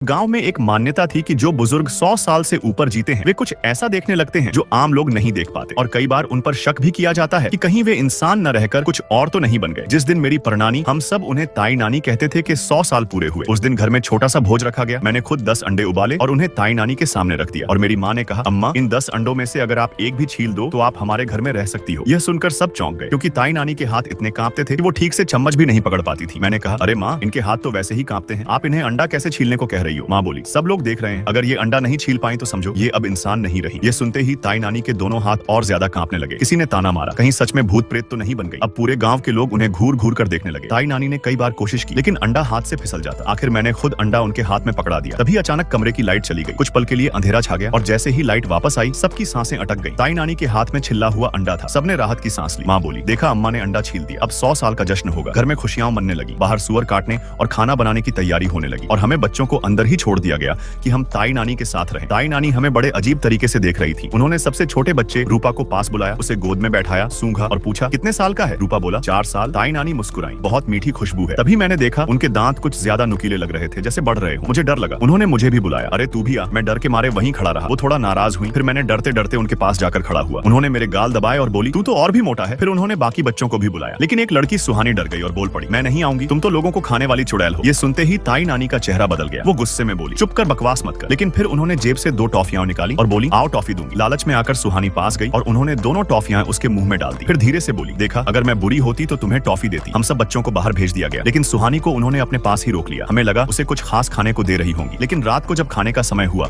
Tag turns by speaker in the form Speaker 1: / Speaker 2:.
Speaker 1: गांव में एक मान्यता थी कि जो बुजुर्ग 100 साल से ऊपर जीते हैं वे कुछ ऐसा देखने लगते हैं जो आम लोग नहीं देख पाते और कई बार उन पर शक भी किया जाता है कि कहीं वे इंसान न रहकर कुछ और तो नहीं बन गए। जिस दिन मेरी परनानी, हम सब उन्हें ताई नानी कहते थे, कि 100 साल पूरे हुए, उस दिन घर में छोटा सा भोज रखा गया। मैंने खुद 10 अंडे उबाले और उन्हें ताई नानी के सामने रख दिया और मेरी माँ ने कहा, अम्मा इन 10 अंडों में से अगर आप एक भी छील दो तो आप हमारे घर में रह सकती हो। यह सुनकर सब चौंक गए क्योंकि ताई नानी के हाथ इतने कांपते थे कि वो ठीक से चम्मच भी नहीं पकड़ पाती थी। मैंने कहा, अरे माँ, इनके हाथ तो वैसे ही कांपते हैं, आप इन्हें अंडा कैसे छीलने को कह रही हो? माँ बोली, सब लोग देख रहे हैं, अगर ये अंडा नहीं छील पाई तो समझो ये अब इंसान नहीं रही। ये सुनते ही ताई नानी के दोनों हाथ और ज्यादा कांपने लगे। किसी ने ताना मारा, कहीं सच में भूत प्रेत तो नहीं बन गई। अब पूरे गांव के लोग उन्हें घूर घूर कर देखने लगे। ताई नानी ने कई बार कोशिश की लेकिन अंडा हाथ से फिसल जाता। आखिर मैंने खुद अंडा उनके हाथ में पकड़ा दिया। तभी अचानक कमरे की लाइट चली गई। कुछ पल के लिए अंधेरा छा गया और जैसे ही लाइट वापस आई सबकी सांसें अटक गई। ताई नानी के हाथ में छिल्ला हुआ अंडा था। सबने राहत की सांस ली। माँ बोली, देखा, अम्मा ने अंडा छील दिया, अब 100 साल का जश्न होगा। घर में खुशियां मनने लगी। बाहर सुअर काटने और खाना बनाने की तैयारी होने लगी और हमें बच्चों को अंदर ही छोड़ दिया गया कि हम ताई नानी के साथ रहें। ताई नानी हमें बड़े अजीब तरीके से देख रही थी। उन्होंने सबसे छोटे बच्चे रूपा को पास बुलाया, उसे गोद में बैठाया, सूंघा और पूछा, कितने साल का है? रूपा बोला, 4 साल। ताई नानी मुस्कुराई, बहुत मीठी खुशबू है। तभी मैंने देखा उनके दांत कुछ ज्यादा नुकीले लग रहे थे, जैसे बढ़ रहे हो। मुझे डर लगा। उन्होंने मुझे भी बुलाया, अरे तू भी आ। मैं डर के मारे वहीं खड़ा रहा। वो थोड़ा नाराज हुई। फिर मैंने डरते डरते उनके पास जाकर खड़ा हुआ। उन्होंने मेरे गाल दबाए और बोली, तू तो और भी मोटा है। फिर उन्होंने बाकी बच्चों को भी बुलाया लेकिन एक लड़की सुहानी डर गई और बोल पड़ी, मैं नहीं आऊंगी, तुम तो लोगों को खाने वाली चुड़ैल हो। ये सुनते ही ताई नानी का चेहरा बदल गया। वो गुस्से में बोली, चुप कर, बकवास मत कर। लेकिन फिर उन्होंने जेब से 2 टॉफियां निकाली और बोली, आओ टॉफी दूंगी। लालच में आकर सुहानी पास गई और उन्होंने दोनों टॉफियां उसके मुंह में डाल दी। फिर धीरे से बोली, देखा, अगर मैं बुरी होती तो तुम्हें टॉफी देती। हम सब बच्चों को बाहर भेज दिया गया लेकिन सुहानी को उन्होंने अपने पास ही रोक लिया। हमें लगा उसे कुछ खास खाने को दे रही होंगी। लेकिन रात को जब खाने का समय हुआ